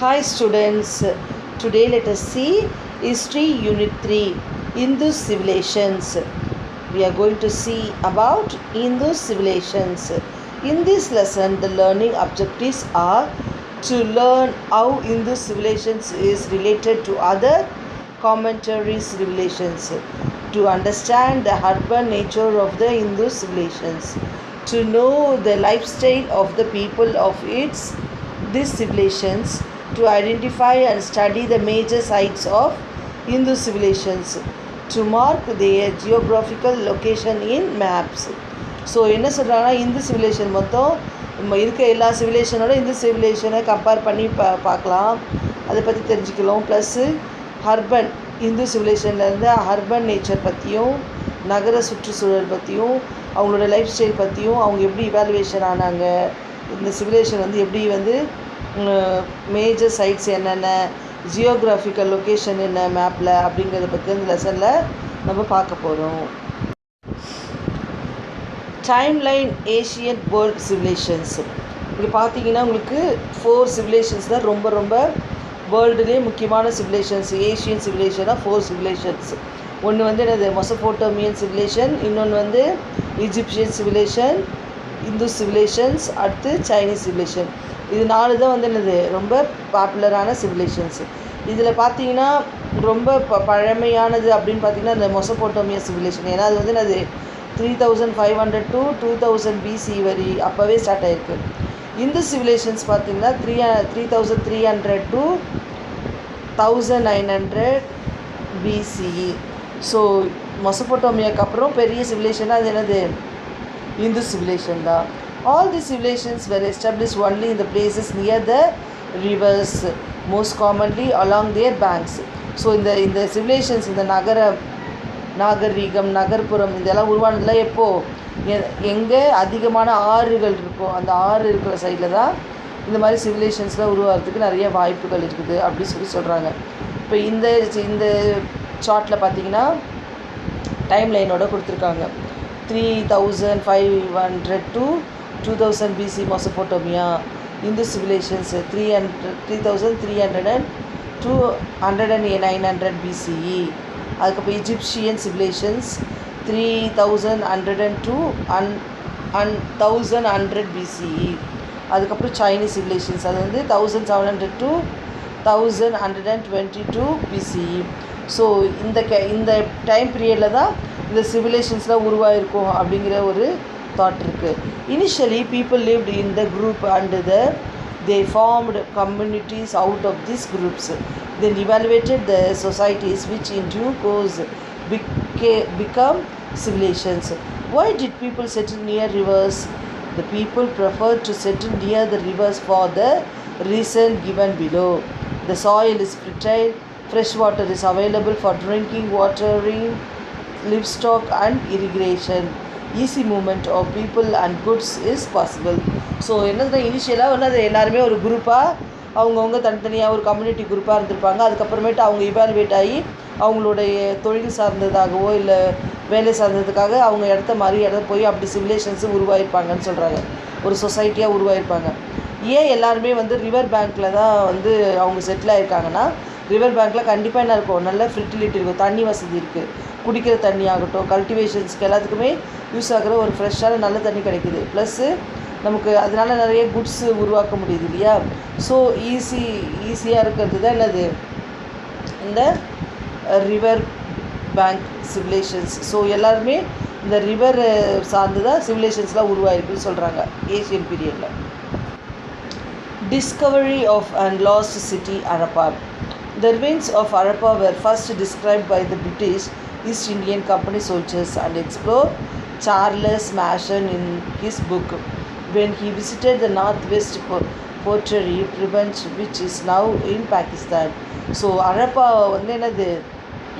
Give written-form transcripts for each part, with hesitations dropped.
Hi students, today let us see History Unit 3, Hindu Civilizations. We are going to see about Hindu civilizations. In this lesson, the learning objectives are to learn how Hindu civilizations is related to other commentary civilizations, to understand the urban nature of the Hindu civilizations, to know the lifestyle of the people of these civilizations, to identify and study the major sites of Hindu civilizations, to mark their geographical location in maps. So என்ன சொல்கிறாங்கன்னா, Hindu civilisation மொத்தம் இருக்க எல்லா சிவிலேஷனோட Hindu சிவிலேஷனை compare பண்ணி பார்க்கலாம், அதை பற்றி தெரிஞ்சுக்கலாம். ப்ளஸ்ஸு அர்பன் இந்து சிவிலேஷன்லேருந்து அர்பன் நேச்சர் பற்றியும் நகர சுற்றுச்சூழல் பற்றியும் அவங்களோட லைஃப் ஸ்டைல் பற்றியும் அவங்க எப்படி இவாலுவேஷன் ஆனாங்க, இந்த சிவிலேஷன் எப்படி மேஜர் சைட்ஸ் என்னென்ன, ஜியோகிராஃபிக்கல் லொக்கேஷன் என்ன மேப்பில் அப்படிங்கிறத பற்றி இந்த லெசனில் நம்ம பார்க்க போகிறோம். Timeline Asian world civilisations. இங்கே பார்த்தீங்கன்னா உங்களுக்கு 4 சிவிலேஷன்ஸ் தான் ரொம்ப வேர்ல்டுலேயே முக்கியமான சிவிலேஷன்ஸ். ஏஷியன் சிவிலேஷனாக 4 சிவிலேஷன்ஸ். ஒன்று என்னது மெசோபொட்டேமியன் சிவிலேஷன், இன்னொன்று ஈஜிப்சியன் சிவிலேஷன், இந்து சிவிலேஷன்ஸ், அடுத்து சைனீஸ் சிவிலேஷன். இது 4 தான் என்னது ரொம்ப பாப்புலரான சிவிலேஷன்ஸ். இதில் பார்த்தீங்கன்னா ரொம்ப பழமையானது அப்படின்னு பார்த்தீங்கன்னா இந்த மெசோபொட்டேமியன் சிவிலேஷன். ஏன்னா அது என்னது 3500 to 2000 BC வரை அப்போவே ஸ்டார்ட் ஆகிருக்கு. இந்து சிவிலேஷன்ஸ் பார்த்திங்கன்னா 3300 to 1900 BCE. ஸோ மெசோபொட்டேமியாவுக்கு அப்புறம் பெரிய சிவிலேஷனாக அது என்னது இந்து சிவிலேஷன் தான். All the civilizations were established only in the places near the rivers, most commonly along their banks. So இந்த சிவிலேஷன்ஸ், இந்த நாகரீகம், நகர்ப்புறம் இதெல்லாம் உருவானதில் எப்போது எங்கே அதிகமான ஆறுகள் இருக்கோ அந்த ஆறு இருக்கிற சைடில் தான் இந்த மாதிரி சிவிலேஷன்ஸ்லாம் உருவாகிறதுக்கு நிறைய வாய்ப்புகள் இருக்குது அப்படி சொல்கிறாங்க. இப்போ இந்த சார்ட்டில் பார்த்தீங்கன்னா டைம் லைனோட கொடுத்துருக்காங்க. 3500 to 2000 BC Mesopotamia, Indus civilisations 3300 to 900 BCE. அதுக்கப்புறம் இஜிப்சியன் சிவிலேஷன்ஸ் 3100 to 1100 BCE. அதுக்கப்புறம் சைனீஸ் சிவிலேஷன்ஸ் அது 1700 to 1122 BCE. ஸோ இந்த டைம் பீரியடில் தான் இந்த சிவிலேஷன்ஸ்லாம் உருவாயிருக்கும் அப்படிங்கிற ஒரு தாட் இருக்குது. Initially people lived in the group and they formed communities out of these groups. Then evaluated the societies which in due course become civilizations. Why did people settle near rivers? The people preferred to settle near the rivers for the reason given below. The soil is fertile, fresh water is available for drinking, watering, livestock and irrigation. Easy movement of people and goods is possible. So என்னதுன்னா இனிஷியலாக அது எல்லாருமே ஒரு குரூப்பாக அவங்கவுங்க தனித்தனியாக ஒரு community குரூப்பாக இருந்திருப்பாங்க. அதுக்கப்புறமேட்டு அவங்க இவாலுவேட் ஆகி அவங்களுடைய தொழில் சார்ந்ததாகவோ இல்லை வேலை சார்ந்ததுக்காக அவங்க இடத்த போய் அப்படி சிவிலேஷன்ஸு உருவாயிருப்பாங்கன்னு சொல்கிறாங்க. ஒரு சொசைட்டியாக உருவாயிருப்பாங்க. ஏன் எல்லாருமே ரிவர் பேங்க்கில் தான் அவங்க செட்டில் ஆகிருக்காங்கன்னா, ரிவர் பேங்க்கில் கண்டிப்பாக என்ன இருக்கும், நல்ல ஃபெர்டிலிட்டி இருக்கும், தண்ணி வசதி இருக்குது, குடிக்கிற தண்ணி ஆகட்டும், கல்டிவேஷன்ஸ்க்கு எல்லாத்துக்குமே யூஸ் ஆகிற ஒரு ஃப்ரெஷ்ஷான நல்ல தண்ணி கிடைக்குது. ப்ளஸ்ஸு நமக்கு அதனால் நிறைய குட்ஸு உருவாக்க முடியுது இல்லையா. ஸோ ஈஸியாக இருக்கிறது தான் என்னது இந்த ரிவர் பேங்க் சிவிலேஷன்ஸ். ஸோ எல்லாருமே இந்த ரிவர் சார்ந்து தான் சிவிலேஷன்ஸ்லாம் உருவாயிருக்குன்னு சொல்கிறாங்க ஏஷியன் பீரியடில். Discovery of and lost city Harappa. The ruins of Harappa were first described by the British East Indian Company soldiers and explorer Charles Mason in his book when he visited the northwest Pottery Province, which is now in Pakistan. So Harappa என்னது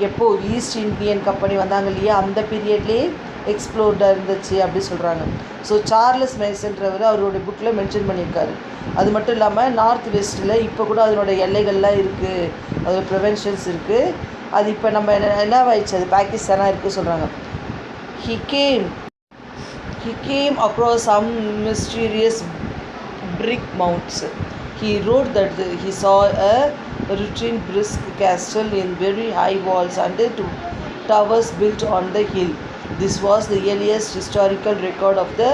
எப்போ east Indian company வந்தாங்க இல்லையா, அந்த பீரியட்லேயே எக்ஸ்ப்ளோர்டாக இருந்துச்சு அப்படி சொல்கிறாங்க. So Charles மேசன்றவர் அவரோட புக்கில் மென்ஷன் பண்ணியிருக்காரு. அது மட்டும் இல்லாமல் நார்த் வெஸ்ட்டில் இப்போ கூட அதனோட எல்லைகள்லாம் இருக்குது, அதோட ப்ரிவென்ஷன்ஸ் இருக்குது. அது இப்போ நம்ம என்னவாயிடுச்சு, அது பாகிஸ்தானாக இருக்குது சொல்கிறாங்க. He came across some mysterious brick mounds. He wrote that he saw a routine brisk castle in very high walls and two towers built on the hill. This was the earliest historical record of the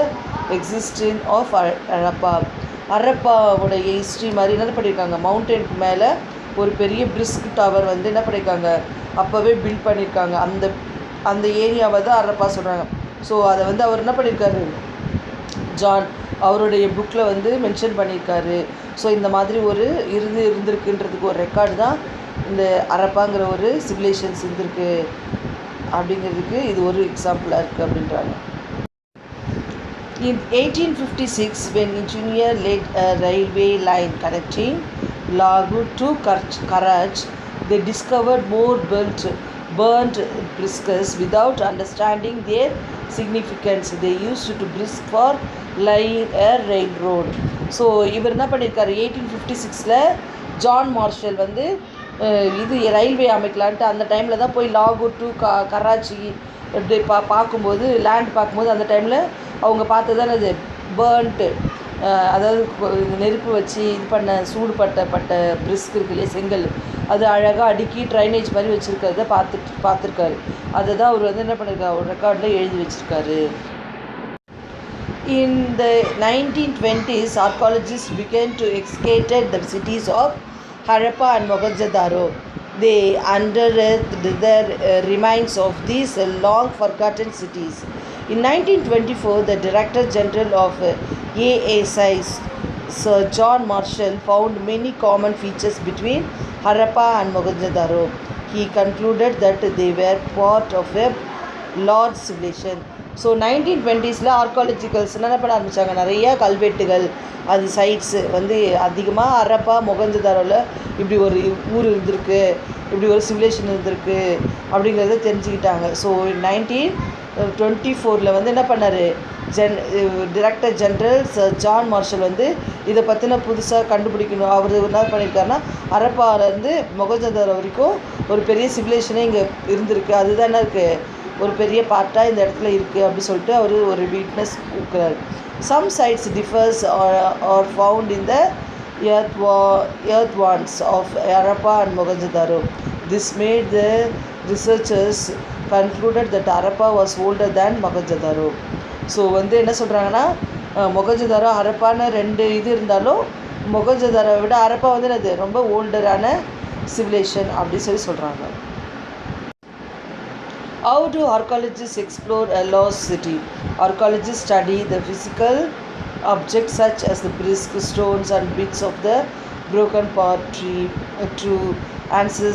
existence of Harappa. ஹரப்பாவோடைய history மாதிரி என்ன பண்ணியிருக்காங்க, மவுண்டனுக்கு மேலே ஒரு பெரிய brisk tower வந்து என்ன பண்ணியிருக்காங்க, அப்போவே பில்ட் பண்ணியிருக்காங்க. அந்த ஏரியாவை தான் ஹரப்பா சொல்கிறாங்க. ஸோ அதை வந்து அவர் என்ன பண்ணியிருக்காரு, ஜான் அவருடைய புக்கில் வந்து மென்ஷன் பண்ணியிருக்காரு. ஸோ இந்த மாதிரி ஒரு இருந்திருக்குன்றதுக்கு ஒரு ரெக்கார்டு தான் இந்த ஹரப்பாங்கிற ஒரு சிவிலைசேஷன்ஸ் இருந்திருக்கு அப்படிங்கிறதுக்கு இது ஒரு எக்ஸாம்பிளாக இருக்குது அப்படின்றாங்க. In 1856, when engineer laid a railway line connecting Lahore to Karaj, they discovered more burnt briskets without understanding their significance. They used to brisk for laying a railroad. So இவர் என்ன பண்ணியிருக்காரு, 1856 ஜான் மார்ஷல் வந்து இது railway அமைக்கலான்ட்டு அந்த டைமில் தான் போய் லாகூர் டு கராச்சி இப்படி பார்க்கும்போது லேண்ட் பார்க்கும்போது அந்த டைமில் அவங்க பார்த்தது தான் அது பேர்ன்ட்டு, அதாவது நெருப்பு வச்சு இது பண்ண சூடுபட்ட பிரிஸ்க் இருக்கு இல்லையா, செங்கல், அது அழகாக அடுக்கி ட்ரைனேஜ் மாதிரி வச்சுருக்கிறத பார்த்துருக்காரு. அதை தான் அவர் வந்து என்ன பண்ணியிருக்காரு, ஒரு ரெக்கார்டில் எழுதி வச்சுருக்காரு. In the 1920s, archaeologists began to excavate the cities of Harappa and Mohenjo-daro. They unearthed the remains of these long forgotten cities. In 1924, the Director General of ASI, Sir John Marshall, found many common features between Harappa and Mohenjo-daro. He concluded that they were part of a large civilization. So 1920s ஆர்காலஜிக்கல்ஸ் என்ன பண்ண ஆரம்பித்தாங்க, நிறையா கல்வெட்டுகள் அது சைட்ஸு வந்து அதிகமாக ஹரப்பா மொஹஞ்சதாரோவில் இப்படி ஒரு ஊர் இருந்திருக்கு, இப்படி ஒரு சிவிலேஷன் இருந்திருக்கு அப்படிங்கிறத தெரிஞ்சுக்கிட்டாங்க. ஸோ 1924 வந்து என்ன பண்ணார், director general sir John Marshall வந்து இதை பற்றின புதுசாக கண்டுபிடிக்கணும். அவர் என்ன பண்ணியிருக்காருன்னா, ஹரப்பாவிலேருந்து மொஹஞ்சதாரோ வரைக்கும் ஒரு பெரிய சிவிலேஷனே இங்கே இருந்திருக்கு, அதுதான் என்ன இருக்குது, ஒரு பெரிய பார்ட்டாக இந்த இடத்துல இருக்குது அப்படி சொல்லிட்டு அவர் ஒரு வீட்னஸ் கொடுக்குறாரு. Some sites differs are found in the earthworms of Harappa and Mohenjo-daro. This made the researchers concluded that Harappa was older than Mohenjo-daro. So வந்து என்ன சொல்கிறாங்கன்னா, மொஹஞ்சதாரோ ஹரப்பான ரெண்டு இது இருந்தாலும் மொஹஞ்சதாரோவை விட ஹரப்பா வந்து அது ரொம்ப ஓல்டரான சிவிலேஷன் அப்படி சொல்கிறாங்க. How do archaeologists explore a lost city? Archaeologists study the physical objects such as the brisk stones and bits of the broken pottery to answer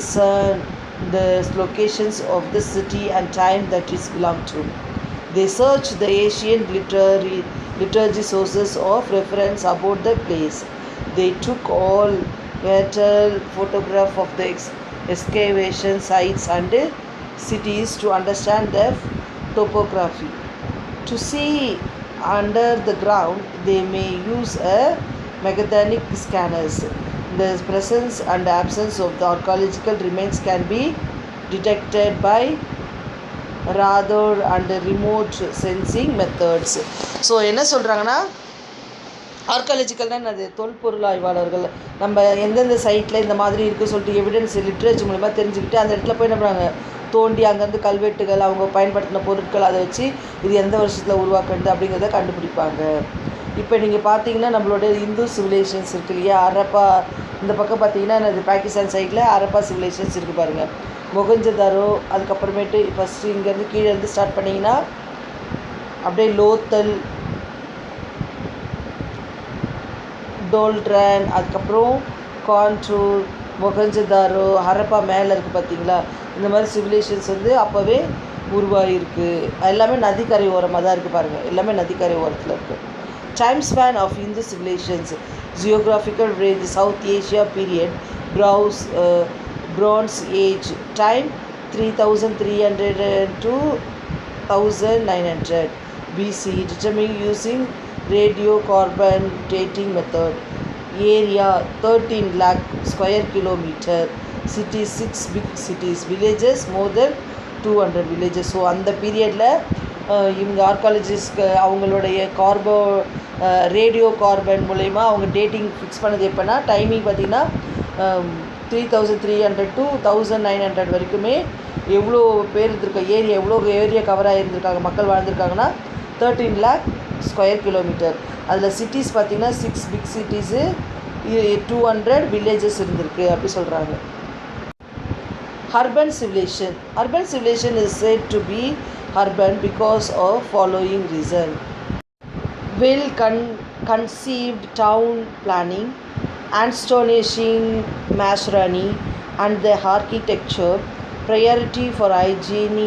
the locations of the city and time that it belonged to. They search the ancient liturgy sources of reference about the place. They took all aerial photograph of the excavation sites and cities to understand the topography. To see under the ground, they may use a magnetic scanners. The presence and absence of the archaeological remains can be detected by radar and remote sensing methods. So என்ன சொல்கிறாங்கன்னா, ஆர்காலஜிக்கல்னால் அது தொல்பொருள் ஆய்வாளர்கள் நம்ம எந்தெந்த சைட்டில் இந்த மாதிரி இருக்குது சொல்லிட்டு எவிடன்ஸ் லிட்ரேச்சர் மூலிமா தெரிஞ்சுக்கிட்டு அந்த இடத்துல போய் என்ன பண்ணுறாங்க, தோண்டி அங்கேருந்து கல்வெட்டுகள் அவங்க பயன்படுத்தின பொருட்கள் அதை வச்சு இது எந்த வருஷத்தில் உருவாக்குறது அப்படிங்கிறத கண்டுபிடிப்பாங்க. இப்போ நீங்கள் பார்த்தீங்கன்னா நம்மளோட இந்து சிவிலைசேஷன்ஸ் இருக்குது இல்லையா, ஹரப்பா இந்த பக்கம் பார்த்தீங்கன்னா அது பாகிஸ்தான் சைடில் ஹரப்பா சிவிலைசேஷன்ஸ் இருக்குது பாருங்கள், மொஹஞ்சதாரோ, அதுக்கப்புறமேட்டு ஃபஸ்ட்டு இங்கேருந்து கீழே இருந்து ஸ்டார்ட் பண்ணிங்கன்னா அப்படியே லோத்தல், டோல்ட்ரன், அதுக்கப்புறம் கான்டூர், மொஹஞ்சதாரோ, ஹரப்பா மேலே இருக்குது பார்த்தீங்களா, இந்த மாதிரி சிவிலைசேஷன்ஸ் வந்து அப்போவே உருவாகிருக்கு. எல்லாமே நதிக்கரை ஓரமாக தான் இருக்குது பாருங்கள், எல்லாமே நதிக்கரை ஓரத்தில் இருக்குது. Time span of Indus civilisations, geographical range, South Asia period, Bronze Age, time 3300 to 1900 BC, determined using radiocarbon dating method. Area 13 lakh square kilometer. Cities 6 big cities. Villages more than 200 villages. So அந்த பீரியடில் இவங்க ஆர்காலஜிஸ்ட்க்கு அவங்களுடைய radio carbon மூலயமா அவங்க dating fix பண்ணது எப்போனா timing பார்த்திங்கன்னா 3300 to 1900 வரைக்குமே எவ்வளோ பேர் இருந்திருக்க எவ்வளோ ஏரியா கவர் ஆகியிருந்திருக்காங்க, மக்கள் வாழ்ந்திருக்காங்கன்னா 13 lakh ஸ்கொயர் கிலோமீட்டர். அதில் சிட்டிஸ் பார்த்திங்கன்னா 6 பிக் சிட்டிஸு 200 வில்லேஜஸ் இருந்திருக்கு அப்படி சொல்கிறாங்க. Urban civilization is said to be urban because of following reason. Well conceived town planning, astonishing masonry and the architecture, priority for hygiene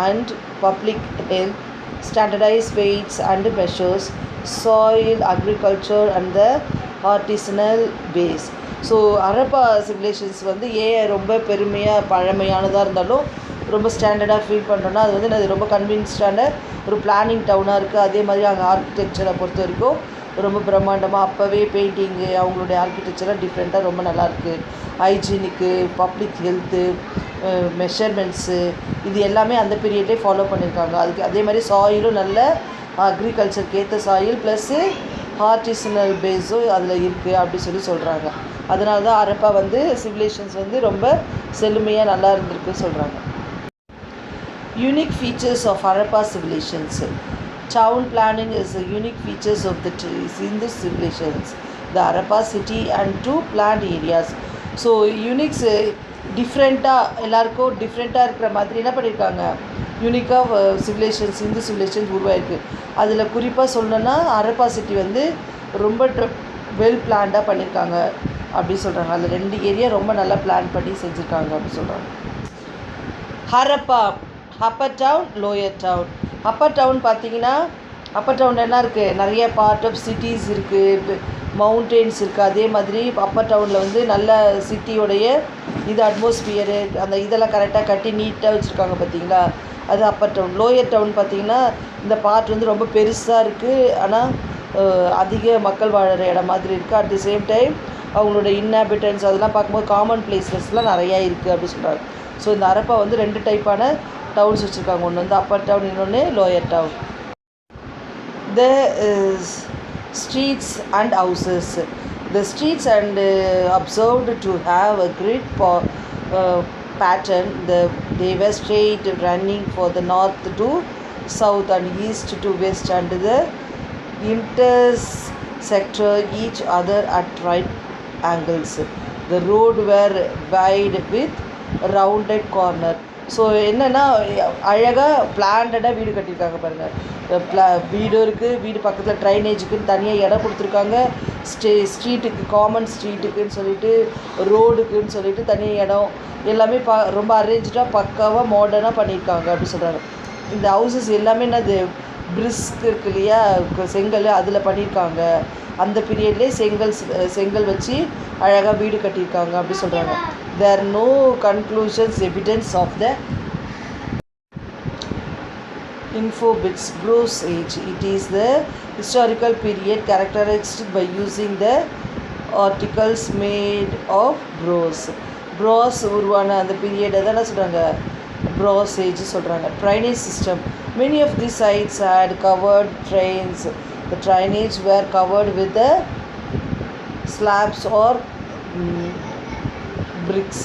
and public health, standardized weights and measures, soil agriculture and the artisanal base. So Harappa civilisations வந்து ரொம்ப பெருமையாக பழமையானதாக இருந்தாலும் ரொம்ப ஸ்டாண்டர்டாக feel பண்ணுறோன்னா அது வந்து அது ரொம்ப கன்வின்ஸ்டான ஒரு பிளானிங் டவுனாக இருக்குது. அதே மாதிரி அங்கே ஆர்கிடெக்சரை பொறுத்த வரைக்கும் ரொம்ப பிரம்மாண்டமாக அப்போவே பெயிண்டிங்கு அவங்களுடைய ஆர்கிடெக்சராக டிஃப்ரெண்ட்டாக ரொம்ப நல்லாயிருக்கு. ஹைஜீனிக்கு, பப்ளிக் ஹெல்த்து, மெஷர்மெண்ட்ஸு இது எல்லாமே அந்த பீரியட்லேயே ஃபாலோ பண்ணியிருக்காங்க. அதுக்கு அதே மாதிரி சாயிலும் நல்ல அக்ரிகல்ச்சருக்கு ஏற்ற சாயில் ப்ளஸ்ஸு ஆர்டிசனல் பேஸும் அதில் இருக்குது அப்படி சொல்கிறாங்க. அதனால தான் ஹரப்பா வந்து சிவிலைசேஷன்ஸ் வந்து ரொம்ப செழுமையாக நல்லா இருந்திருக்குன்னு சொல்கிறாங்க. Unique features of Harappa civilisations. Town planning is a unique features of the Indus civilizations, the Harappa city and 2 planned areas. So Unix டிஃப்ரெண்ட்டாக எல்லாருக்கும் டிஃப்ரெண்ட்டாக இருக்கிற மாதிரி என்ன பண்ணியிருக்காங்க, யூனிக்காக சிவிலைசேஷன்ஸ் இந்து சிவிலைசேஷன்ஸ் உருவாயிருக்கு. அதில் குறிப்பாக சொல்லணுன்னா ஹரப்பா சிட்டி வந்து ரொம்ப வெல் பிளான்டாக பண்ணியிருக்காங்க அப்படி சொல்கிறாங்க. அதில் 2 ஏரியா ரொம்ப நல்லா பிளான் பண்ணி செஞ்சுருக்காங்க அப்படி சொல்கிறாங்க. Harappa, upper town, lower town. Upper town பார்த்திங்கன்னா அப்பர் டவுனில் என்ன இருக்குது, நிறைய பார்ட் ஆஃப் சிட்டிஸ் இருக்குது, மவுண்டெயின்ஸ் இருக்குது. அதே மாதிரி அப்பர் டவுனில் வந்து நல்ல சிட்டியோடைய இது அட்மாஸ்பியரு அந்த இதெல்லாம் கரெக்டாக கட்டி நீட்டாக வச்சுருக்காங்க பார்த்திங்களா, அது அப்பர் டவுன். லோயர் டவுன் பார்த்திங்கன்னா இந்த பார்ட் வந்து ரொம்ப பெருசாக இருக்குது, ஆனால் அதிக மக்கள் வாழற இடம் மாதிரி இருக்குது. அட் தி சேம் டைம் அவங்களோட இன்ஹாபிட்டன்ஸ் அதெல்லாம் பார்க்கும்போது காமன் பிளேசஸ்லாம் நிறையா இருக்குது அப்படி சொல்கிறாங்க. ஸோ இந்த ஹரப்பா வந்து 2 டைப்பான டவுன்ஸ் வச்சுருக்காங்க. ஒன்று வந்து அப்பர் டவுன், இன்னொன்று lower town. The streets and houses. The streets and observed to have a grid pattern. They were straight running for the north to south and east to west, and the intersector each other at right angles. The road were wide with rounded corner. So என்னென்னா அழகாக பிளான்டாக வீடு கட்டியிருக்காங்க பாருங்கள். வீடு இருக்குது, வீடு பக்கத்தில் ட்ரைனேஜுக்குன்னு தனியாக இடம் கொடுத்துருக்காங்க, ஸ்ட்ரீட்டுக்கு காமன் ஸ்ட்ரீட்டுக்குன்னு சொல்லிட்டு ரோடுக்குன்னு சொல்லிட்டு தனியாக இடம் எல்லாமே ரொம்ப அரேஞ்சாக பக்காவாக மாடர்னாக பண்ணியிருக்காங்க அப்படி சொல்கிறாங்க. இந்த ஹவுசஸ் எல்லாமே என்னது பிரிஸ்க் இருக்கு இல்லையா, செங்கல் அதில் பண்ணியிருக்காங்க. அந்த பீரியட்லேயே செங்கல் வச்சு அழகாக வீடு கட்டியிருக்காங்க அப்படி சொல்கிறாங்க. There are no conclusions evidence of the Infobits Bronze Age. It is the historical period characterized by using the articles made of bronze. Bronze உருவான அந்த பீரியடை தான் என்ன சொல்கிறாங்க, Bronze Age சொல்கிறாங்க. Drainage system. Many of these sites had covered drains. The drainage were covered with the slabs or bricks.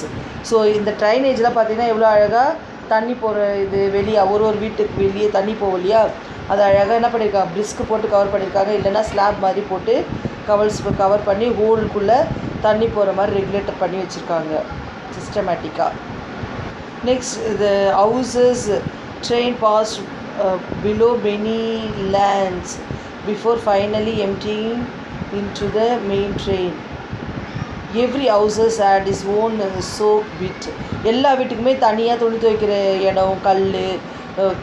So இந்த ட்ரைனேஜ்லாம் பார்த்திங்கன்னா எவ்வளோ அழகாக தண்ணி போகிற இது வெளியே ஒரு வீட்டுக்கு வெளியே தண்ணி போகும் இல்லையா, அது அழகாக என்ன பண்ணியிருக்காங்க, பிரிஸ்க்கு போட்டு கவர் பண்ணியிருக்காங்க, இல்லைன்னா ஸ்லாப் மாதிரி போட்டு கவர் பண்ணி ஹோலுக்குள்ளே தண்ணி போகிற மாதிரி ரெகுலேட்டர் பண்ணி வச்சுருக்காங்க சிஸ்டமேட்டிக்காக. Next the houses drain pass below many lands before finally emptying into the main drain. Every houses had its own soak pit. எல்லா வீட்டுக்குமே தனியாக துணி துவைக்கிற இடம், கல்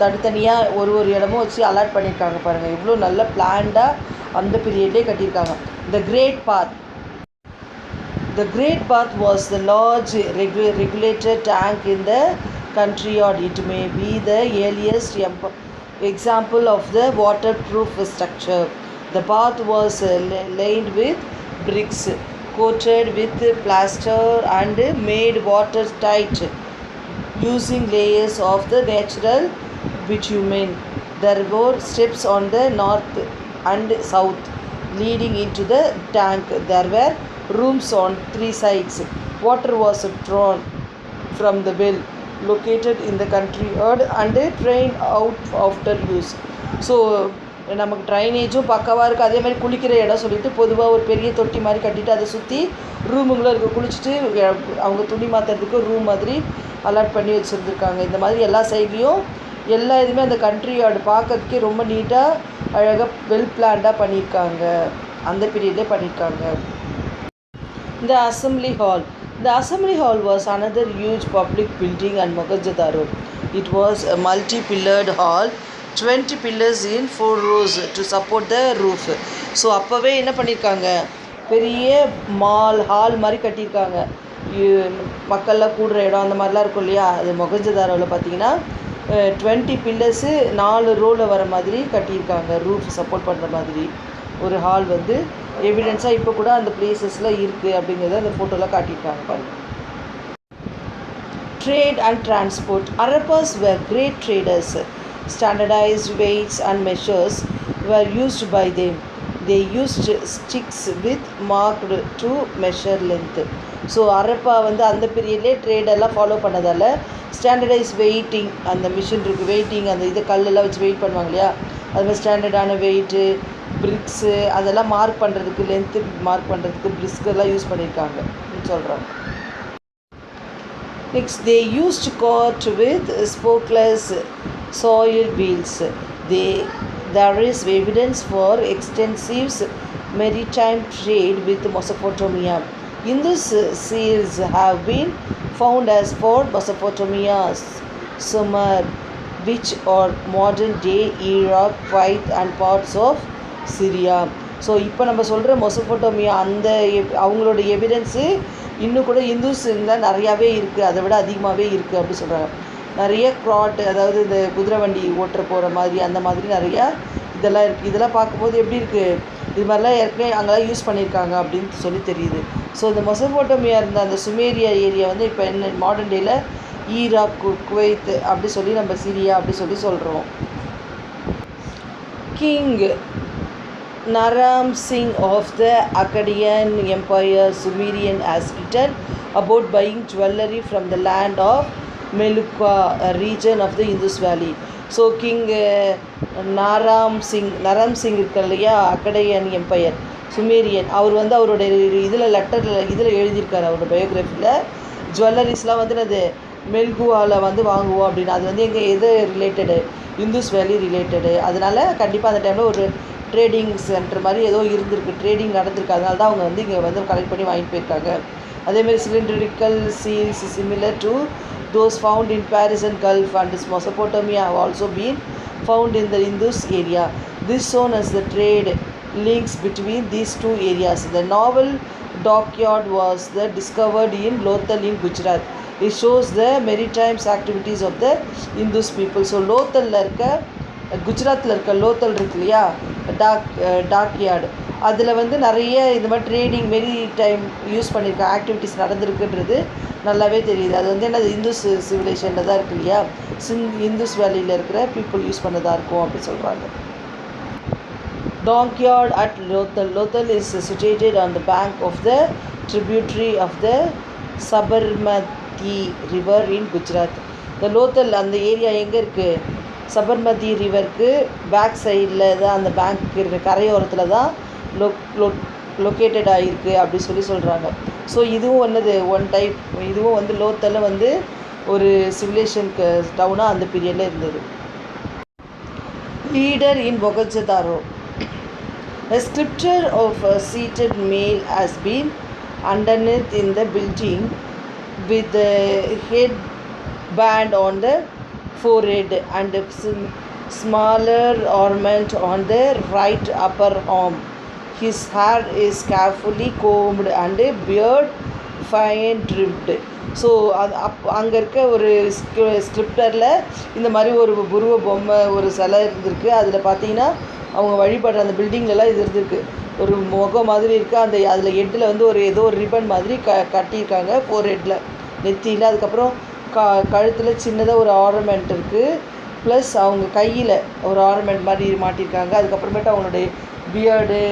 தனித்தனியாக ஒரு இடமும் வச்சு அலாட் பண்ணியிருக்காங்க பாருங்கள். இவ்வளோ நல்ல பிளான்டாக அந்த பீரியட்லேயே கட்டியிருக்காங்க. The great bath was the large regulated tank in the country, or it may be the earliest example of the waterproof structure. The bath was lined with bricks, coated with plaster and made watertight using layers of the natural bitumen. There were steps on the north and south leading into the tank. There were rooms on 3 sides. Water was drawn from the well located in the courtyard and drained out after use. So நமக்கு ட்ரைனேஜும் பக்காவாக இருக்குது. அதே மாதிரி குளிக்கிற இடம் சொல்லிட்டு பொதுவாக ஒரு பெரிய தொட்டி மாதிரி கட்டிட்டு அதை சுற்றி ரூமுங்களும் இருக்குது. குளிச்சுட்டு அவங்க துணி மாற்றுறதுக்கு ரூம் மாதிரி அலாட் பண்ணி வச்சுருந்துருக்காங்க. இந்த மாதிரி எல்லா சைட்லேயும் எல்லா இதுவுமே அந்த கண்ட்ரி யார்டு பார்க்கறதுக்கே ரொம்ப நீட்டாக அழகாக வெல் பிளான்டாக பண்ணியிருக்காங்க. அந்த பீரியட்லேயே பண்ணியிருக்காங்க. The Assembly Hall. The Assembly Hall was another huge public building at Mohenjo-daro. It was a multi-pillared hall, 20 pillars in 4 rows to support the roof. So அப்போவே என்ன பண்ணியிருக்காங்க, பெரிய ஹால் மாதிரி கட்டியிருக்காங்க. மக்கள்லாம் கூடுற இடம் அந்த மாதிரிலாம் இருக்கும் இல்லையா, அது மொஹஞ்சதாரோவில் பார்த்தீங்கன்னா 20 பில்லர்ஸு 4 ரோவில் வர மாதிரி கட்டியிருக்காங்க. ரூஃப் சப்போர்ட் பண்ணுற மாதிரி ஒரு ஹால் வந்து எவிடன்ஸாக இப்போ கூட அந்த பிளேசஸில் இருக்குது அப்படிங்கிறத அந்த ஃபோட்டோலாம் காட்டியிருக்காங்க பாருங்கள். Trade and transport. Harappas were great traders. Standardized weights and measures were used by them. They used sticks with marked to measure length. So Harappa வந்து அந்த பீரியட்லேயே ட்ரேடெல்லாம் ஃபாலோ பண்ணதால் ஸ்டாண்டர்டைஸ் வெயிட்டிங் அந்த மிஷின் இருக்குது. வெயிட்டிங் அந்த இது கல்லெல்லாம் வச்சு வெயிட் பண்ணுவாங்க இல்லையா, அது மாதிரி ஸ்டாண்டர்டான வெயிட்டு பிரிக்ஸு அதெல்லாம் மார்க் பண்ணுறதுக்கு, லென்த்து மார்க் பண்ணுறதுக்கு பிரிஸ்கெல்லாம் யூஸ் பண்ணியிருக்காங்க சொல்கிறாங்க. Next, they used cart with spokeless soil wheels. There is evidence for extensive maritime trade with Mesopotamia. Indus seals have been found as Fort Mesopotamia, Sumer, which are modern day Iraq, Kuwait and parts of Syria. So இப்போ நம்ம சொல்கிற மெசொப்பொட்டேமியா அந்த அவங்களோட evidence இன்னும் கூட Hindus இருந்தால் நிறையாவே இருக்குது, அதை விட அதிகமாகவே இருக்குது அப்படி சொல்கிறாங்க. நிறைய க்ராட், அதாவது இந்த குதிரை வண்டி ஓட்டுற போகிற மாதிரி அந்த மாதிரி நிறையா இதெல்லாம் இருக்குது. இதெல்லாம் பார்க்கும்போது எப்படி இருக்குது, இது மாதிரிலாம் ஏற்கனவே அங்கெல்லாம் யூஸ் பண்ணியிருக்காங்க அப்படின்னு சொல்லி தெரியுது. ஸோ இந்த மெசொப்பொட்டேமியா இருந்த அந்த சுமேரியா ஏரியா வந்து இப்போ என்ன மாடர்ன் டேயில் ஈராக், குவைத் அப்படி சொல்லி நம்ம சிரியா அப்படி சொல்லி சொல்கிறோம். King Naram Singh of the Akkadian Empire Sumerian has written about buying jewelry from the land of Meluka, a region of the Indus Valley. So king Naram Sin இருக்கார் இல்லையா, அக்கடையன் empire Sumerian, அவர் வந்து அவருடைய இதில் எழுதியிருக்கார் அவரோட பயோகிராஃபியில். ஜுவல்லரிஸ்லாம் வந்து அது மெல்குவாவில் வந்து வாங்குவோம் அப்படின்னு. அது வந்து எங்கள் எது ரிலேட்டடு, இந்துஸ் வேலி ரிலேட்டடு. அதனால் கண்டிப்பாக அந்த டைமில் ஒரு ட்ரேடிங் சென்டர் மாதிரி ஏதோ இருந்திருக்கு, ட்ரேடிங் நடந்திருக்கு. அதனால தான் அவங்க வந்து இங்கே வந்து கலெக்ட் பண்ணி வாங்கிட்டு போயிருக்காங்க. அதேமாதிரி cylindrical seals similar to those found in Paris and Gulf and Mesopotamia have also been found in the Indus area. This shown as the trade links between these two areas. The novel dockyard was discovered in Lothal in Gujarat. It shows the maritime activities of the Indus people. So லோத்தலில் இருக்க, குஜராத்தில் இருக்க லோத்தல் இருக்கு இல்லையா, dockyard, அதில் வந்து நிறைய இந்த மாதிரி ட்ரேடிங் மெரிடைம் யூஸ் பண்ணியிருக்க ஆக்டிவிட்டீஸ் நடந்திருக்குன்றது நல்லாவே தெரியுது. அது வந்து என்னது இந்துஸ் சிவிலைசேஷனில் தான் இருக்குது இல்லையா, இந்துஸ் வேலியில் இருக்கிற பீப்புள் யூஸ் பண்ணதாக இருக்கும் அப்படி சொல்கிறாங்க. Dockyard at Lothal. Lothal is situated on the bank of the tributary of the Sabarmati river in Gujarat. The Lothal அந்த ஏரியா எங்கே இருக்குது, சபர்மதி ரிவருக்கு பேக் சைடில் தான், அந்த பேங்க் இருக்கிற கரையோரத்தில் தான் லொக்கேட்டட் ஆகிருக்கு அப்படி சொல்கிறாங்க. ஸோ இதுவும் ஒன்றுது ஒன் டைப், இதுவும் வந்து லோத்தலில் வந்து ஒரு சிவிலேஷன் டவுனாக அந்த பீரியடில் இருந்தது. Leader in Mohenjo-daro. A sculpture of a seated male has been underneath in the building with the head band on the forehead and a smaller ornament on the right upper arm. His hair is carefully combed and beard fine trimmed. So அது அங்கே இருக்க ஒரு ஸ்கிரிப்டரில் இந்த மாதிரி ஒரு புருவ பொம்மை ஒரு சிலை இருந்திருக்கு. அதில் பார்த்தீங்கன்னா அவங்க வழிபடுற அந்த பில்டிங்லலாம் இது இருந்திருக்கு, ஒரு முகம் மாதிரி இருக்குது. அந்த அதில் ஹெட்டில் வந்து ஒரு ஏதோ ஒரு ரிப்பன் மாதிரி கட்டியிருக்காங்க ஃபோர் ஹெட்டில் நெத்தியில். அதுக்கப்புறம் கழுத்தில் சின்னதாக ஒரு ஆர்னமெண்ட் இருக்குது. ப்ளஸ் அவங்க கையில் ஒரு ஆர்னமெண்ட் மாதிரி மாட்டியிருக்காங்க. அதுக்கப்புறமேட்டு அவங்களுடைய பியர்டு,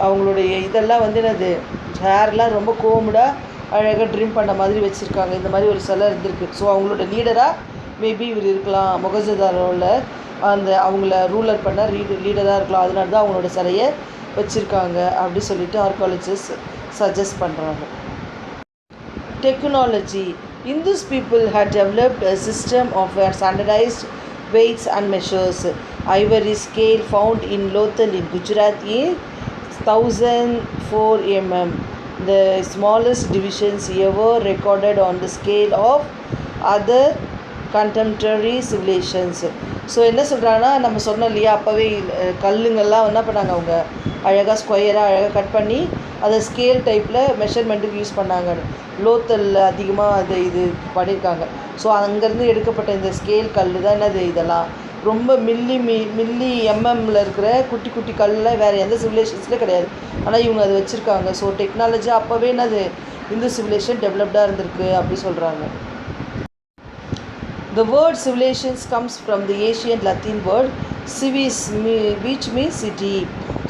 அவங்களுடைய இதெல்லாம் வந்து என்னது ஹேர்லாம் ரொம்ப கோமுடாக அழகாக ட்ரிம் பண்ண மாதிரி வச்சுருக்காங்க. இந்த மாதிரி ஒரு சிலை இருந்திருக்கு. ஸோ அவங்களோட லீடராக மேபி இவர் இருக்கலாம். மொகஞ்சதாரோவில் அந்த அவங்கள ரூலர் பண்ண லீடராக இருக்கலாம். அதனால தான் அவங்களோட சிலையை வச்சுருக்காங்க அப்படி சொல்லிட்டு ஆர்கியாலஜிஸ்ட் சஜஸ்ட் பண்ணுறாங்க. Technology. Indus people had developed a system of standardized weights and measures. Ivory scale found in Lothal in Gujarat is 1004 mm, the smallest divisions ever recorded on the scale of other contemporary civilizations. So என்ன சொல்கிறாங்கன்னா, நம்ம சொன்னோம் இல்லையா, அப்போவே கல்லுங்கள்லாம் என்ன பண்ணாங்க, அவங்க அழகாக ஸ்கொயராக அழகாக கட் பண்ணி அதை ஸ்கேல் டைப்பில் மெஷர்மெண்ட்டுக்கு யூஸ் பண்ணாங்க. லோத்தலில் அதிகமாக அது இது பண்ணியிருக்காங்க. ஸோ அங்கேருந்து எடுக்கப்பட்ட இந்த ஸ்கேல் கல் தான் என்னது, இதெல்லாம் ரொம்ப மில்லி எம்எம்மில் இருக்கிற குட்டி குட்டி கல்லாம் வேறு எந்த சிவிலைசேஷன்ஸ்லேயும் கிடையாது. ஆனால் இவங்க அதை வச்சுருக்காங்க. ஸோ டெக்னாலஜி அப்போவே என்னது இந்து சிவிலைசேஷன் டெவலப்டாக இருந்திருக்கு அப்படி சொல்கிறாங்க. The word civilizations comes from the ancient Latin word civis, which means city.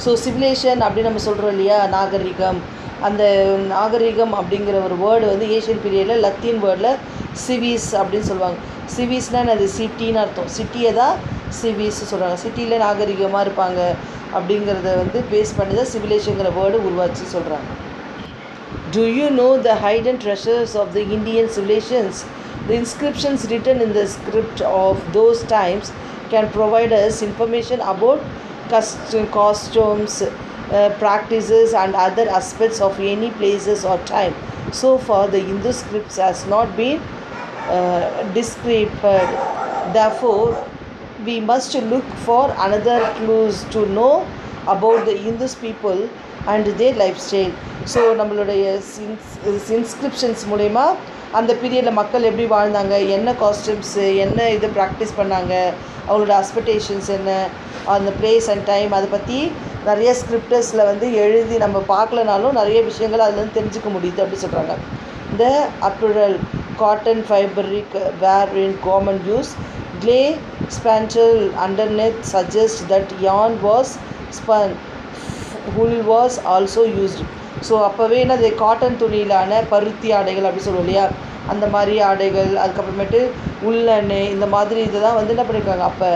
So civilisation அப்படி நம்ம சொல்கிறோம் இல்லையா, நாகரிகம். அந்த நாகரிகம் அப்படிங்கிற ஒரு வேர்டு வந்து ஏஷியன் பீரியடில் லத்தீன் வேர்டில் சிவிஸ் அப்படின்னு சொல்லுவாங்க. சிவிஸ்னால் அது சிட்டின்னு அர்த்தம். சிட்டியை தான் சிவிஸ் சொல்கிறாங்க. சிட்டியில் நாகரிகமாக இருப்பாங்க அப்படிங்கிறத வந்து பேஸ் பண்ணி தான் சிவிலைசேஷனுங்கிற வேர்டு உருவாச்சு சொல்கிறாங்க. Do you know the hidden treasures of the Indian civilizations? The inscriptions written in the script of those times can provide us information about costumes, practices and other aspects of any places or time. So far the Hindu scripts has not been deciphered. Therefore we must look for another clues to know about the Indus people and their lifestyle. So நம்மளுடைய inscriptions மூலயமா அந்த பீரியடில் மக்கள் எப்படி வாழ்ந்தாங்க, என்ன costumes, என்ன இது ப்ராக்டிஸ் பண்ணாங்க, அவங்களோட எக்ஸ்பெக்டேஷன்ஸ் என்ன, அந்த பிளேஸ் அண்ட் டைம், அதை பற்றி நிறைய ஸ்கிரிப்டர்ஸில் வந்து எழுதி நம்ம பார்க்கலனாலும் நிறைய விஷயங்கள் அதுலேருந்து தெரிஞ்சுக்க முடியுது அப்படி சொல்கிறாங்க. இந்த apparel, cotton fabric were in common use. Clay spantel underneath suggests that yarn was spun. Wool was also used. So அப்போவே என்னது காட்டன் துணியிலான பருத்தி ஆடைகள் அப்படி சொல்லுவோம் இல்லையா, அந்த மாதிரி ஆடைகள், அதுக்கப்புறமேட்டு உள்ளன்னு இந்த மாதிரி இதை தான் வந்து என்ன பண்ணியிருக்காங்க அப்போ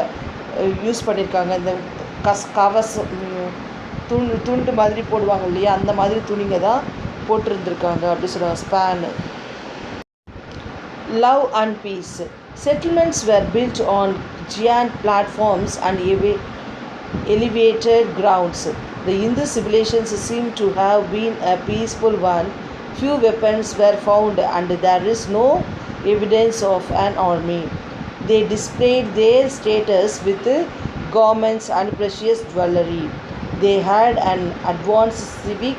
யூஸ் பண்ணியிருக்காங்க. இந்த கவஸ் துண்டு மாதிரி போடுவாங்க இல்லையா, அந்த மாதிரி துணிங்க தான் போட்டிருந்துருக்காங்க அப்படி சொல்லுவாங்க. Span. Love and peace. Settlements were built on giant platforms and elevated grounds. The Hindu civilizations seem to have been a peaceful one. Few weapons were found and there is no evidence of an army. They displayed their status with garments and precious jewelry. They had an advanced civic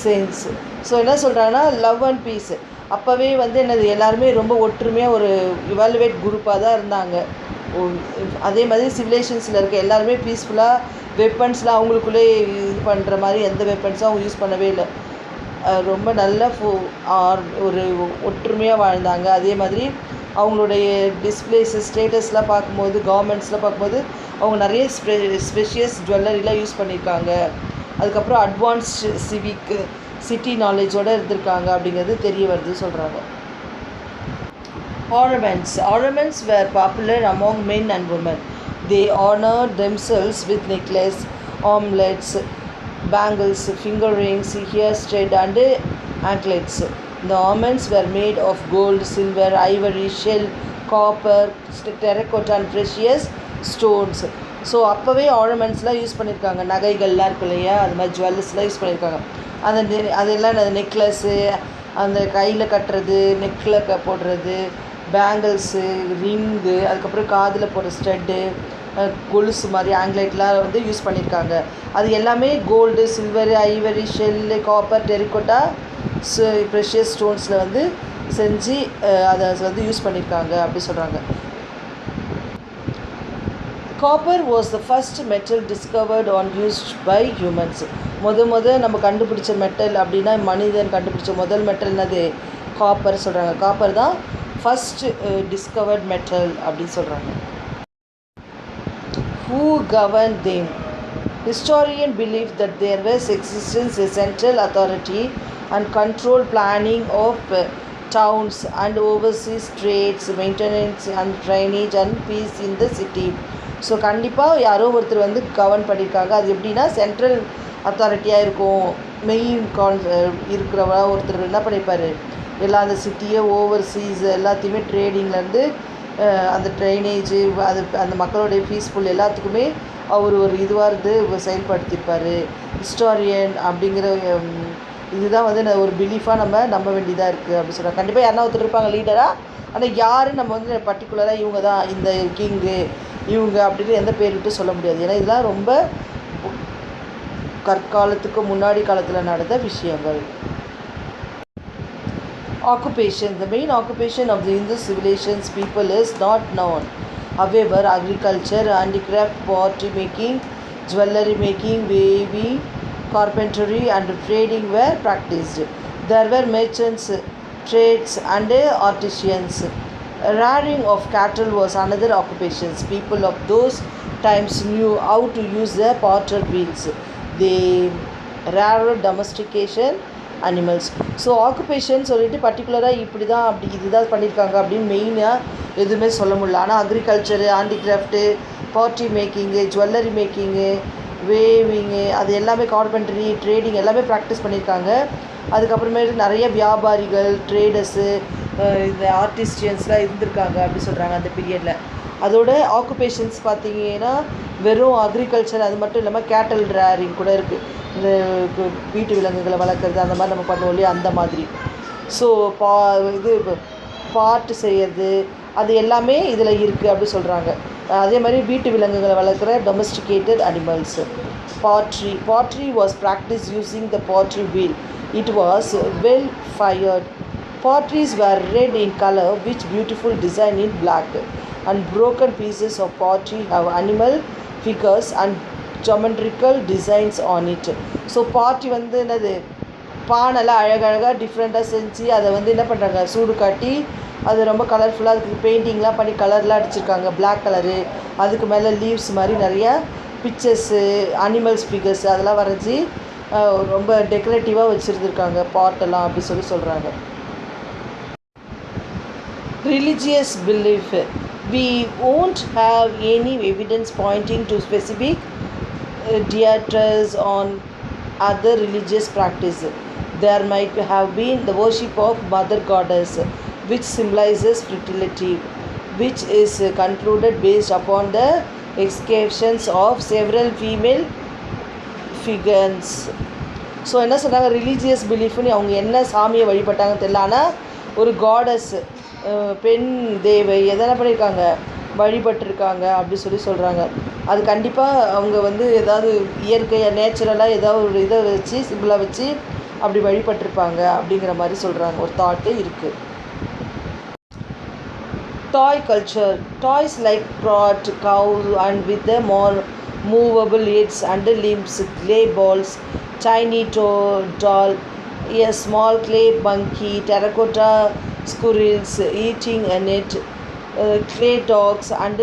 sense. So என்ன சொல்கிறாங்கன்னா, love and peace. அப்போவே வந்து என்னது எல்லாருமே ரொம்ப ஒற்றுமையாக ஒரு evaluate குரூப்பாக தான் இருந்தாங்க. அதே மாதிரி சிவிலைசேஷன்ஸில் இருக்க எல்லாருமே பீஸ்ஃபுல்லாக, வெப்பன்ஸ்லாம் அவங்களுக்குள்ளே இது பண்ணுற மாதிரி எந்த வெப்பன்ஸும் அவங்க யூஸ் பண்ணவே இல்லை. ரொம்ப நல்ல ஒரு ஒற்றுமையாக வாழ்ந்தாங்க. அதே மாதிரி அவங்களுடைய டிஸ்பிளேஸு ஸ்டேட்டஸ்லாம் பார்க்கும்போது, கவர்மெண்ட்ஸ்லாம் பார்க்கும்போது அவங்க நிறைய ஸ்பெஷியஸ் ஜுவல்லரிலாம் யூஸ் பண்ணியிருக்காங்க. அதுக்கப்புறம் அட்வான்ஸ்டு சிட்டி நாலேஜோடு இருந்திருக்காங்க அப்படிங்கிறது தெரிய வருது சொல்கிறாங்க. Ornaments were popular among men and women. They honored themselves with necklace, armlets, bangles, finger rings, hair stud and anklets. The ornaments were made of gold, silver, ivory, shell, copper, terracotta and precious stones. So அப்போவே ஆர்னமெண்ட்ஸ்லாம் use பண்ணியிருக்காங்க. நகைகள்லாம் இருக்கு இல்லையா, அது மாதிரி ஜுவல்லர்ஸ்லாம் use பண்ணியிருக்காங்க. அதெல்லாம் necklace, அந்த கையில் கட்டுறது, நெக்கில் போடுறது, பேங்கிள்ஸு, ரிங்கு, அதுக்கப்புறம் காதில் போடுற ஸ்டட்டு, கொலுசு மாதிரி ஆங்க்லைட்லாம் வந்து யூஸ் பண்ணியிருக்காங்க. அது எல்லாமே gold, silver, ivory, shell, copper, terracotta, precious ஸ்டோன்ஸில் வந்து செஞ்சு அதை வந்து யூஸ் பண்ணியிருக்காங்க அப்படி சொல்கிறாங்க. Copper was the first metal discovered on used by humans. நம்ம கண்டுபிடிச்ச மெட்டல் அப்படின்னா, மனிதன் கண்டுபிடிச்ச முதல் மெட்டல் என்னது, காப்பர் சொல்கிறாங்க. காப்பர் தான் ஃபஸ்ட்டு டிஸ்கவர்ட் மெட்டல் அப்படின்னு சொல்கிறாங்க. who governed them. Historians believe that there was existence a central authority and control planning of towns and overseas trades, maintenance and drainage and peace in the city. So கண்டிப்பாக யாரோ ஒருத்தர் வந்து govern பண்ணியிருக்காங்க. அது எப்படின்னா central அத்தாரிட்டியாக இருக்கும். Main இருக்கிறவா ஒருத்தர் என்ன பண்ணியிருப்பார், எல்லா அந்த சிட்டியை ஓவர்சீஸ் எல்லாத்தையுமே ட்ரேடிங்லேருந்து அந்த ட்ரைனேஜு அது அந்த மக்களுடைய பீஸ்ஃபுல் எல்லாத்துக்குமே அவர் ஒரு இதுவாக இருந்து செயல்படுத்தியிருப்பார். ஹிஸ்டாரியன் அப்படிங்கிற இதுதான் வந்து ஒரு பிலீஃபாக நம்ம நம்ப வேண்டியதாக இருக்குது அப்படின்னு சொல்கிறாங்க. கண்டிப்பாக யாருன்னா ஒருத்தர் இருப்பாங்க லீடராக, ஆனால் யாரும் நம்ம வந்து பர்டிகுலராக இவங்க தான் இந்த கிங்கு இவங்க அப்படின்னு எந்த பேர் விட்டு சொல்ல முடியாது. ஏன்னா இதெல்லாம் ரொம்ப கற்காலத்துக்கு முன்னாடி காலத்தில் நடந்த விஷயங்கள். Occupation. The main occupation of the Hindu civilization's people is not known. However, agriculture, handicraft, pottery making, jewelry making, weaving, carpentry and trading were practiced. There were merchants, trades and artisans. Rearing of cattle was another occupation. People of those times knew how to use the potter wheels. They reared domestication animals. So occupation சொல்லிட்டு பர்டிகுலராக இப்படி தான் அப்படி இதுதான் பண்ணியிருக்காங்க அப்படின்னு மெயினாக எதுவுமே சொல்ல முடியல. ஆனால் agriculture, handicraft, pottery making, jewellery making, weaving, அது எல்லாமே கார்பென்ட்ரி, ட்ரேடிங் எல்லாமே ப்ராக்டிஸ் பண்ணியிருக்காங்க. அதுக்கப்புறமேட்டு நிறைய வியாபாரிகள், ட்ரேடர்ஸு, இந்த ஆர்டிஸ்டியன்ஸ்லாம் இருந்திருக்காங்க அப்படி சொல்கிறாங்க அந்த பீரியடில். அதோட ஆக்குபேஷன்ஸ் பார்த்திங்கன்னா வெறும் அக்ரிகல்ச்சர் அது மட்டும் இல்லாமல் கேட்டல் ரேரிங் கூட இருக்குது. இந்த வீட்டு விலங்குகளை வளர்க்குறது அந்த மாதிரி நம்ம பண்ணுவோம் இல்லையா, அந்த மாதிரி. ஸோ இது பாட்டு செய்கிறது அது எல்லாமே இதில் இருக்குது அப்படி சொல்கிறாங்க. அதே மாதிரி வீட்டு விலங்குகளை வளர்க்குற domesticated animals. Pottery was practice using the pottery wheel. It was well fired. Potteries were red in color with beautiful design in black, and broken pieces of pottery have animal figures and geometrical designs on it. So பாட்டி வந்து என்னது பானெல்லாம் அழகழகாக டிஃப்ரெண்ட்டாக செஞ்சு அதை வந்து என்ன பண்ணுறாங்க, சூடு காட்டி அது ரொம்ப கலர்ஃபுல்லாக அதுக்கு பெயிண்டிங்லாம் பண்ணி கலர்லாம் அடிச்சிருக்காங்க, பிளாக் கலரு. அதுக்கு மேலே லீவ்ஸ் மாதிரி நிறையா பிக்சர்ஸு, அனிமல்ஸ் ஃபிகர்ஸு அதெல்லாம் வரைஞ்சி ரொம்ப டெக்கரேட்டிவாக வச்சுருந்துருக்காங்க பாட்டெல்லாம் அப்படி சொல்கிறாங்க. Religious belief. We won't have any evidence pointing to specific deities on other religious practice. There might have been the worship of Mother Goddess, which symbolizes fertility, which is concluded based upon the excavations of several female figures. So என்ன சொன்னாங்க, religious பிலீஃப்னு அவங்க என்ன சாமியை வழிபட்டாங்க தெரியல, ஆனால் ஒரு goddess பெண் தேவை எதனா பண்ணியிருக்காங்க, வழிபட்டிருக்காங்க அப்படி சொல்கிறாங்க. அது கண்டிப்பாக அவங்க வந்து ஏதாவது இயற்கையாக நேச்சுரலாக ஏதாவது ஒரு இதை வச்சு சிம்பிளாக வச்சு அப்படி வழிபட்டிருப்பாங்க அப்படிங்கிற மாதிரி சொல்கிறாங்க. ஒரு தாட்டு இருக்குது. டாய் culture. Toys like broad, Kaur and with the more movable heads and limbs, clay balls, tiny doll, a small clay monkey, terracotta squirrels eating a net, clay dogs and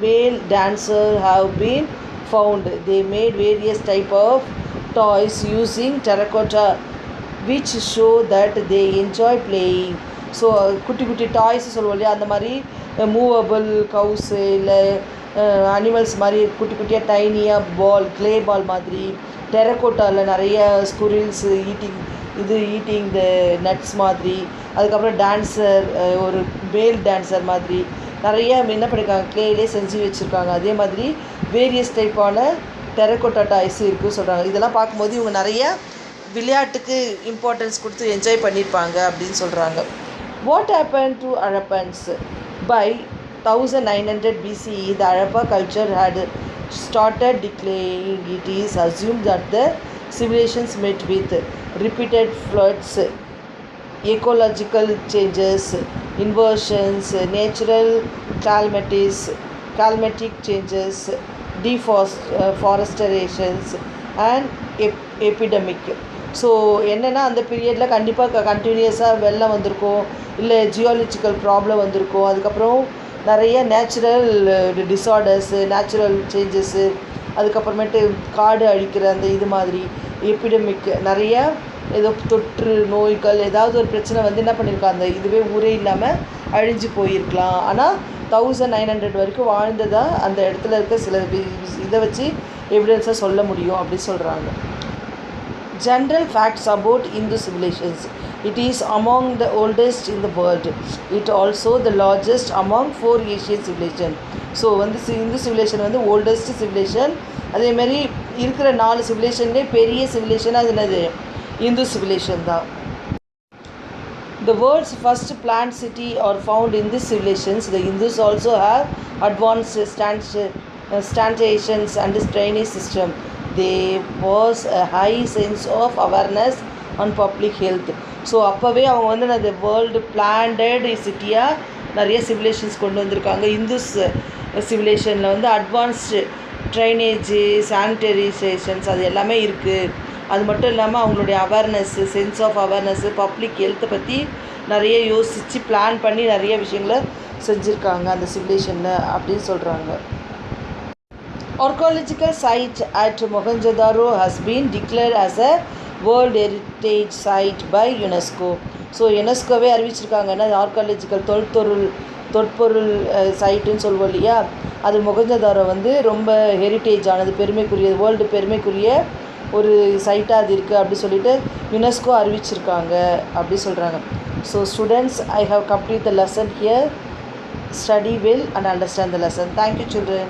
male dancer have been found. They made various type of toys using terracotta, which show that they enjoy playing. So குட்டி குட்டி toys சொல்லுவோம் இல்லையா, அந்த மாதிரி movable gauss இல்லை animals மாதிரி குட்டி குட்டியாக டைனியாக பால், க்ளே பால் மாதிரி, டெரக்கோட்டாவில் நிறைய ஸ்குரில்ஸு ஈட்டிங் த நட்ஸ் மாதிரி, அதுக்கப்புறம் டான்ஸர், ஒரு மேல் டான்ஸர் மாதிரி நிறைய என்ன பண்ணியிருக்காங்க, க்ளேலே செஞ்சு வச்சுருக்காங்க. அதே மாதிரி வேரியஸ் டைப்பான டெரக்கோட்டா டாய்ஸ் இருக்குது சொல்கிறாங்க. இதெல்லாம் பார்க்கும்போது இவங்க நிறைய விளையாட்டுக்கு இம்பார்ட்டன்ஸ் கொடுத்து என்ஜாய் பண்ணியிருப்பாங்க அப்படின்னு சொல்கிறாங்க. What happen to Harappans? By 1900 BCE, the Harappa culture had started declining. It is assumed that the civilizations met with repeated floods, ecological changes, inversions, natural climatic changes, deforestations and epidemic. So என்னென்னா அந்த பீரியடில் கண்டிப்பாக கண்டினியூஸாக வெள்ளம் வந்திருக்கும், இல்லை geological problem வந்திருக்கும், அதுக்கப்புறம் நிறைய நேச்சுரல் டிஸார்டர்ஸு, நேச்சுரல் சேஞ்சஸ்ஸு, அதுக்கப்புறமேட்டு காடு அழிக்கிற அந்த இது மாதிரி எபிடமிக் நிறைய ஏதோ தொற்று நோய்கள் ஏதாவது ஒரு பிரச்சனை வந்து என்ன பண்ணியிருக்காங்க, அந்த இதுவே ஊரே இல்லாமல் அழிஞ்சு போயிருக்கலாம். ஆனால் 1900 வரைக்கும் வாழ்ந்ததாக அந்த இடத்துல இருக்க சில இதை வச்சு எவிடன்ஸாக சொல்ல முடியும் அப்படி சொல்கிறாங்க. General facts about Hindu civilizations. It is among the oldest in the world. It also the largest among 4 Asian civilizations. So வந்து இந்து சிவிலேஷன் வந்து ஓல்டஸ்ட் சிவிலேஷன். அதேமாதிரி இருக்கிற 4 சிவிலேஷன்லேயே பெரிய சிவிலேஷன் அது என்னது, இந்து சிவிலேஷன் தான். The world's first planned city are found in these civilizations. The Hindus also have advanced sanitation and drainage system. There was a high sense of awareness on public health. So அப்போவே அவங்க வந்து அந்த world planted சிட்டியாக நிறைய சிவிலேஷன்ஸ் கொண்டு வந்திருக்காங்க. Hindus சிவிலேஷனில் வந்து advanced drainage, சானிடரைசேஷன்ஸ் அது எல்லாமே இருக்குது. அது மட்டும் இல்லாமல் அவங்களுடைய awareness, sense of awareness, public ஹெல்த்தை பற்றி நிறைய யோசித்து பிளான் பண்ணி நிறைய விஷயங்களை செஞ்சுருக்காங்க அந்த சிவிலேஷனில் அப்படின்னு சொல்கிறாங்க. Archaeological site at Mohenjo-daro has been declared as a World Heritage Site by UNESCO. So யுனெஸ்கோவே அறிவிச்சிருக்காங்கன்னா ஆர்காலஜிக்கல் தொல்பொருள் சைட்டுன்னு சொல்லுவோம் இல்லையா, அது மொஹஞ்சதாரோ வந்து ரொம்ப ஹெரிட்டேஜ் ஆனது, பெருமைக்குரிய, வேர்ல்டு பெருமைக்குரிய ஒரு சைட்டாக அது இருக்குது அப்படி சொல்லிட்டு யுனெஸ்கோ அறிவிச்சிருக்காங்க அப்படி சொல்கிறாங்க. So students, I have complete the lesson here. Study well and understand the lesson. Thank you, children.